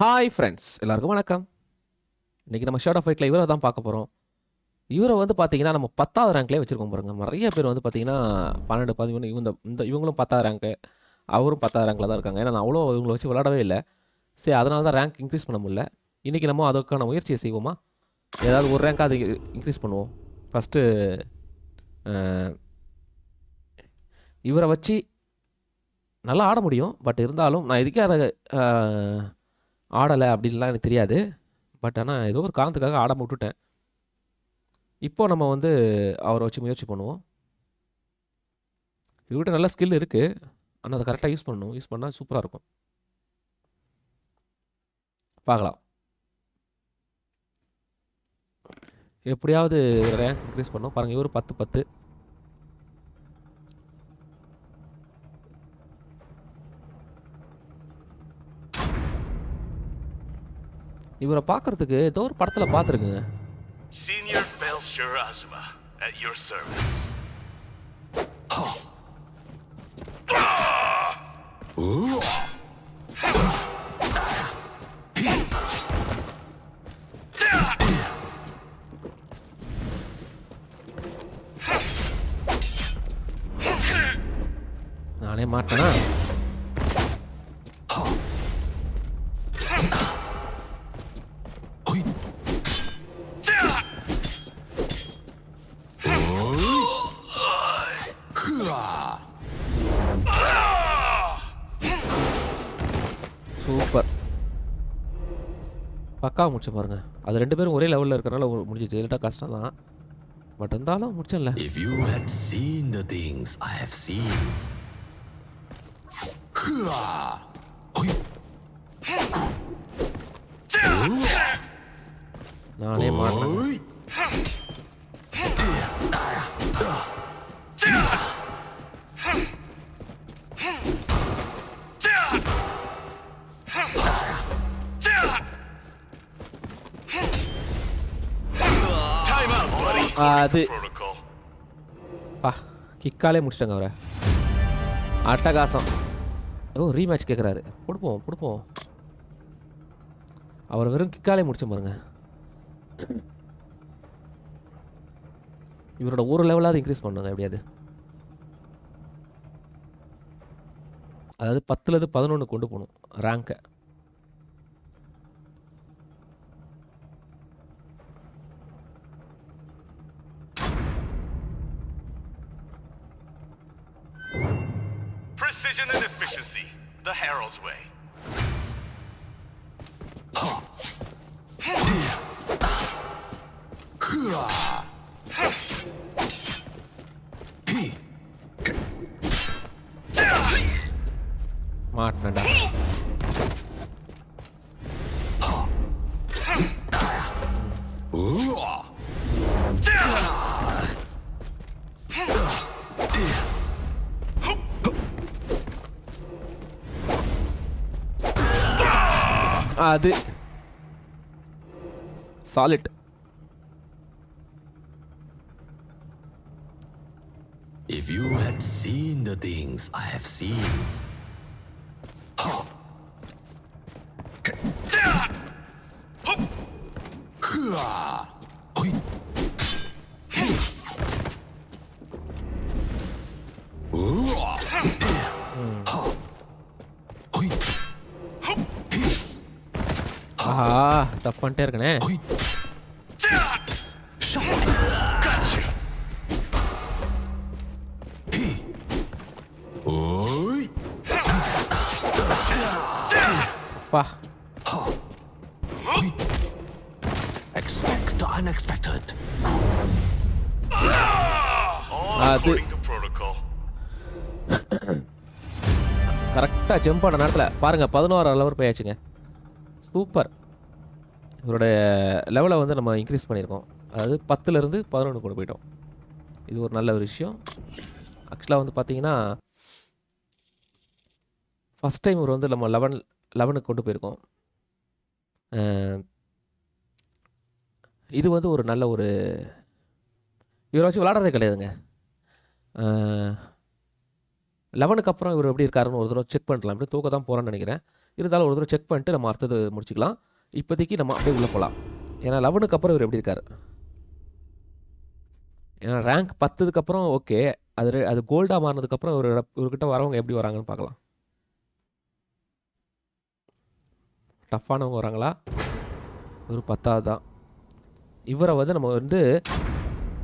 Hi friends, எல்லாருக்கும் வணக்கம். இன்றைக்கி நம்ம ஷேடோ ஃபைட்டில் இவரை தான் பார்க்க போகிறோம். இவரை வந்து பார்த்தீங்கன்னா நம்ம 10வது ரேங்க்லேயே வச்சுருக்கோம் பாருங்க. நிறைய பேர் வந்து பார்த்தீங்கன்னா 12, 13 இவங்களும் 10வது ரேங்க்கு, அவரும் 10வது ரேங்கில் தான் இருக்காங்க. ஏன்னா நான் அவ்வளோ இவங்களை வச்சு விளாடவே இல்லை. சரி, அதனால தான் ரேங்க் இன்க்ரீஸ் பண்ண முடியல. இன்றைக்கி நம்ம அதற்கான முயற்சியை செய்வோமா? ஏதாவது ஒரு ரேங்காக அது இன்க்ரீஸ் பண்ணுவோம். ஃபஸ்ட்டு இவரை வச்சு நல்லா ஆட முடியும். பட் இருந்தாலும் நான் இதுக்கே அதை ஆடலை அப்படின்லாம் எனக்கு தெரியாது. பட் ஆனால் ஏதோ ஒரு காரணத்துக்காக ஆடாமல் விட்டுட்டேன். இப்போ நம்ம வந்து அவரை வச்சு முயற்சி பண்ணுவோம். இவர்கிட்ட நல்ல ஸ்கில் இருக்குது, ஆனால் அதை கரெக்டாக யூஸ் பண்ணணும். யூஸ் பண்ணால் சூப்பராக இருக்கும். பார்க்கலாம். எப்படியாவது ஒரு ரேங்க் இன்க்ரீஸ் பண்ணோம். பாருங்கள், இவர் 10-10. இவரை பார்க்கறதுக்கு ஏதோ ஒரு படத்தில் பார்த்துருக்குங்க. Senior Felshir Azuma, at your service. நானே மாட்டேனா? சூப்பர், பக்காவை முடிச்சு பாருங்க. அது 2 பேரும் ஒரே லெவலில் இருக்கிறனால முடிஞ்சிச்சு. இல்லட்டா கஷ்டம் தான், பட் இருந்தாலும் முடிச்சல. If you had seen the things I have seen. நானே மாட்டேன். Time out, buddy. அது Protocol. கிக்காலே முடிச்சிட்டாங்க அவரை. அட்டகாசம். ஓ, ரீமேட்ச் கேட்குறாரு. கொடுப்போம். அவரை வெறும் கிக்காலே முடிச்ச பாருங்க. இவரோட ஒரு லெவலாவது இன்க்ரீஸ் பண்ணுங்க எப்படியாது. அதாவது 10லேருந்து 11 கொண்டு போகணும் ரேங்கை. Precision and efficiency, the Herald's way. மாட்டினடா. அது solid. If you had seen the things I have seen. ஆஹா, தப்பு பண்ணிட்டே இருக்கனே. அப்பா, Expect the unexpected. All according to protocol. கரெக்டாக ஜம்ப் பண்ண நேரத்தில் பாருங்கள் 11 லெவல் போயாச்சுங்க. சூப்பர். இவருடைய லெவலை வந்து நம்ம இன்க்ரீஸ் பண்ணியிருக்கோம். அதாவது 10லேருந்து 11 கொண்டு போயிட்டோம். இது ஒரு நல்ல ஒரு விஷயம். ஆக்சுவலாக வந்து பார்த்தீங்கன்னா ஃபஸ்ட் டைம் இவர் வந்து நம்ம 11க்கு கொண்டு போயிருக்கோம். இது வந்து ஒரு நல்ல ஒரு இவரை வச்சு விளாட்றதே கிடையாதுங்க. 11க்கு அப்புறம் இவர் எப்படி இருக்காருன்னு ஒரு தடவை செக் பண்ணலாம். எப்படி தூக்க தான் போகிறான்னு நினைக்கிறேன். இருந்தாலும் ஒரு தடவை செக் பண்ணிட்டு நம்ம அடுத்தது முடிச்சுக்கலாம். இப்போதைக்கு நம்ம அப்படியே உள்ளே போகலாம். ஏன்னா 11க்கு அப்புறம் இவர் எப்படி இருக்கார்? ஏன்னா ரேங்க் 10க்கு அப்புறம் ஓகே, அது கோல்டாக மாறினதுக்கப்புறம் இவர்கிட்ட வரவங்க எப்படி வராங்கன்னு பார்க்கலாம். டஃப்பானவங்க வராங்களா? ஒரு 10வது தான். இவரை வந்து நம்ம வந்து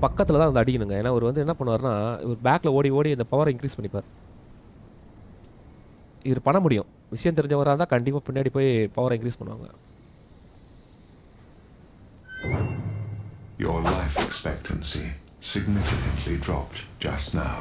பக்கத்தில் தான் வந்து அடிக்கணுங்க. ஏன்னா இவர் வந்து என்ன பண்ணுவார்னா, இவர் பேக்கில் ஓடி ஓடி இந்த பவரை இன்க்ரீஸ் பண்ணிப்பார். இவர் பண்ண முடியும். விஷயம் தெரிஞ்சவராக இருந்தால் கண்டிப்பாக பின்னாடி போய் பவரை இன்க்ரீஸ் பண்ணுவாங்க. Your life expectancy significantly dropped just now.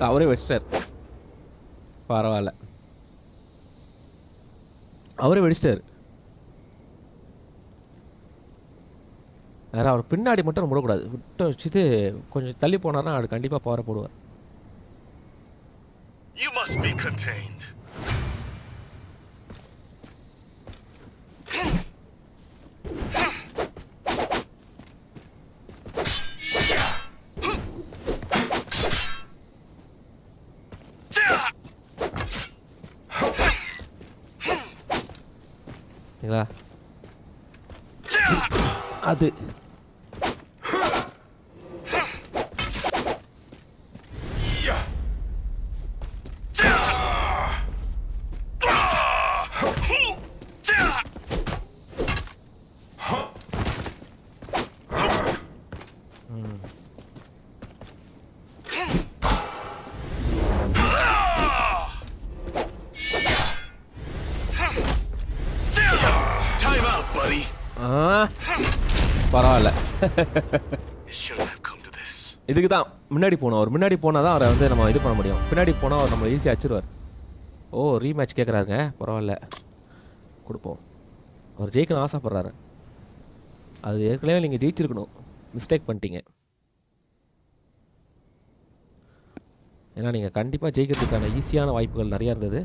அவரே வெடிச்சிட்டார். பரவாயில்ல, அவரே வெடிச்சிட்டார். வேற அவர் பின்னாடி மட்டும் நம்ம விடக்கூடாது. விட்டு வச்சுட்டு கொஞ்சம் தள்ளி போனார்னா அது கண்டிப்பாக பவரை போடுவார். You must be contained. சரிங்களா? அது Time out, buddy. பரவாயில்ல. It shouldn't have come to this. இதுக்கு தான் முன்னாடி போகணும். அவர் முன்னாடி போனால் தான் அவரை வந்து நம்ம இது பண்ண முடியும். பின்னாடி போனால் அவர் நம்ம ஈஸியாக அடிச்சிருவார். ஓ, ரீமேட்ச் கேட்குறாருங்க. பரவாயில்ல, கொடுப்போம். அவர் ஜெயிக்கணும் ஆசைப்பட்றாரு. அது ஏற்கனவே நீங்கள் ஜெயிச்சிருக்கணும், மிஸ்டேக் பண்ணிட்டீங்க. ஏன்னா நீங்கள் கண்டிப்பாக ஜெயிக்கிறதுக்கான ஈஸியான வாய்ப்புகள் நிறையா இருந்தது.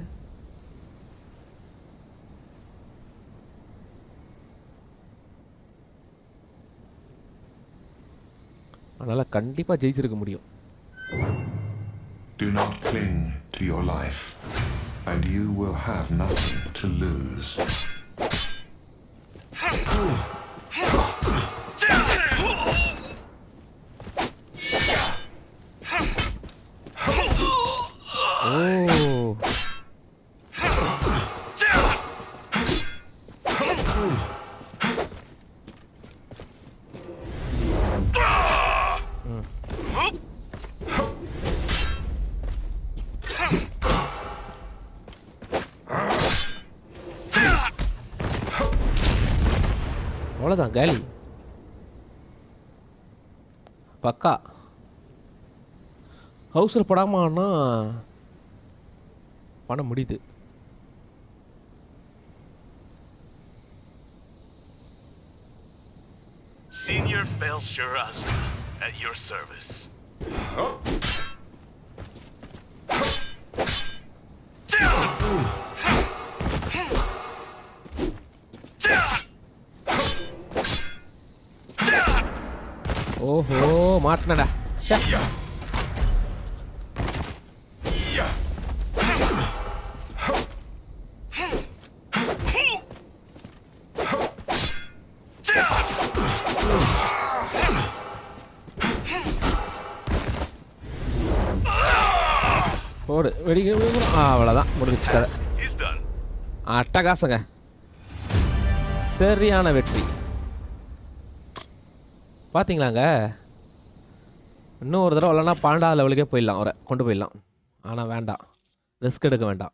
அதனால் கண்டிப்பாக ஜெயிச்சிருக்க முடியும். Do not cling to your life, and you will have nothing to lose. ஓ, அவ்வளோதான், காலி. பக்கா ஹவுஸில் படாமன்னா பண்ண முடியுது. Senior Felshur Azra, at your service. ஓஹோ, மாட்டினடா. ஷே, போடு வெடிக்க. அவ்வளோதான், முடிஞ்சிச்சு கதை. He's done. அட்டகாசங்க, சரியான வெற்றி. பார்த்தீங்களாங்க, இன்னும் ஒரு தடவை இல்லைன்னா 12வது லெவலுக்கே போயிடலாம், அவரை கொண்டு போயிடலாம். ஆனால் வேண்டாம், ரிஸ்க் எடுக்க வேண்டாம்.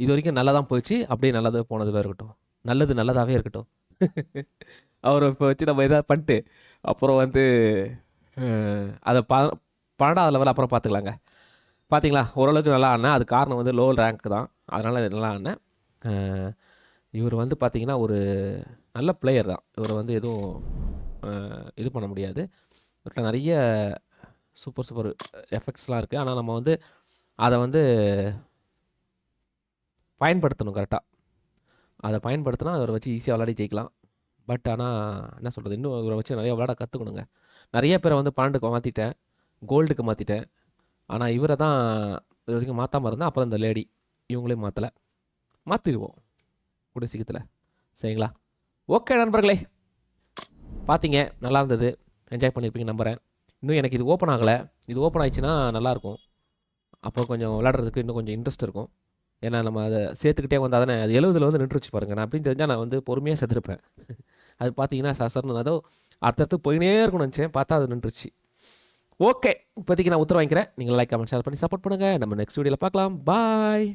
இது வரைக்கும் நல்லா தான் போயிடுச்சு. அப்படியே நல்லதாக போனதுவே இருக்கட்டும், நல்லது நல்லதாகவே இருக்கட்டும். அவரை இப்போ வச்சு நம்ம எதாவது பண்ணிட்டு அப்புறம் வந்து அதை 12வது லெவல் அப்புறம் பார்த்துக்கலாங்க. பார்த்தீங்களா, ஓரளவுக்கு நல்லா ஆடினேன். அது காரணம் வந்து லோ ரேங்க் தான், அதனால் நல்லா ஆடினேன். இவர் வந்து பார்த்திங்கன்னா ஒரு நல்ல பிளேயர் தான். இவரை வந்து எதுவும் இது பண்ண முடியாது. இவர்கிட்ட நிறைய சூப்பர் எஃபெக்ட்ஸ்லாம் இருக்குது. ஆனால் நம்ம வந்து அதை வந்து பயன்படுத்தணும் கரெக்டாக. அதை பயன்படுத்தினா அவரை வச்சு ஈஸியாக விளையாடி ஜெயிக்கலாம். பட் ஆனால் என்ன சொல்கிறது, இன்னும் இவரை வச்சு நிறைய விளையாட கற்றுக்கணுங்க. நிறைய பேரை வந்து 12க்கு மாற்றிட்டேன், கோல்டுக்கு மாற்றிட்டேன். ஆனால் இவரை தான் இது வரைக்கும் மாற்றாமல் இருந்தேன். அப்புறம் இந்த லேடி இவங்களையும் மாற்றலை. மாற்றிடுவோம் கூடிய சீக்கிரத்தில். சரிங்களா? ஓகே நண்பர்களே, பார்த்தீங்க, நல்லா இருந்தது, என்ஜாய் பண்ணியிருப்பீங்க நம்புகிறேன். இன்னும் எனக்கு இது ஓப்பன் ஆகலை. இது ஓப்பன் ஆயிடுச்சுன்னா நல்லாயிருக்கும். அப்போ கொஞ்சம் விளையாடுறதுக்கு இன்னும் கொஞ்சம் இன்ட்ரெஸ்ட் இருக்கும். ஏன்னா நம்ம அதை சேர்த்துக்கிட்டே வந்தால் தானே அது 70 வந்து நின்றுச்சு பாருங்கள். நான் அப்படின்னு தெரிஞ்சால் நான் வந்து பொறுமையாக செத்துருப்பேன். அது பார்த்தீங்கன்னா சசர்னு அதோ அடுத்தடுத்து போயினே இருக்கும்னு நினச்சேன், பார்த்தா அது நின்றுச்சு. ஓகே, இப்போதைக்கு நான் உத்தரவு வாங்கிக்கிறேன். நீங்கள் லைக் கமெண்ட் ஷேர் பண்ணி சப்போர்ட் பண்ணுங்கள். நம்ம நெக்ஸ்ட் வீடியோவில் பார்க்கலாம். பாய்.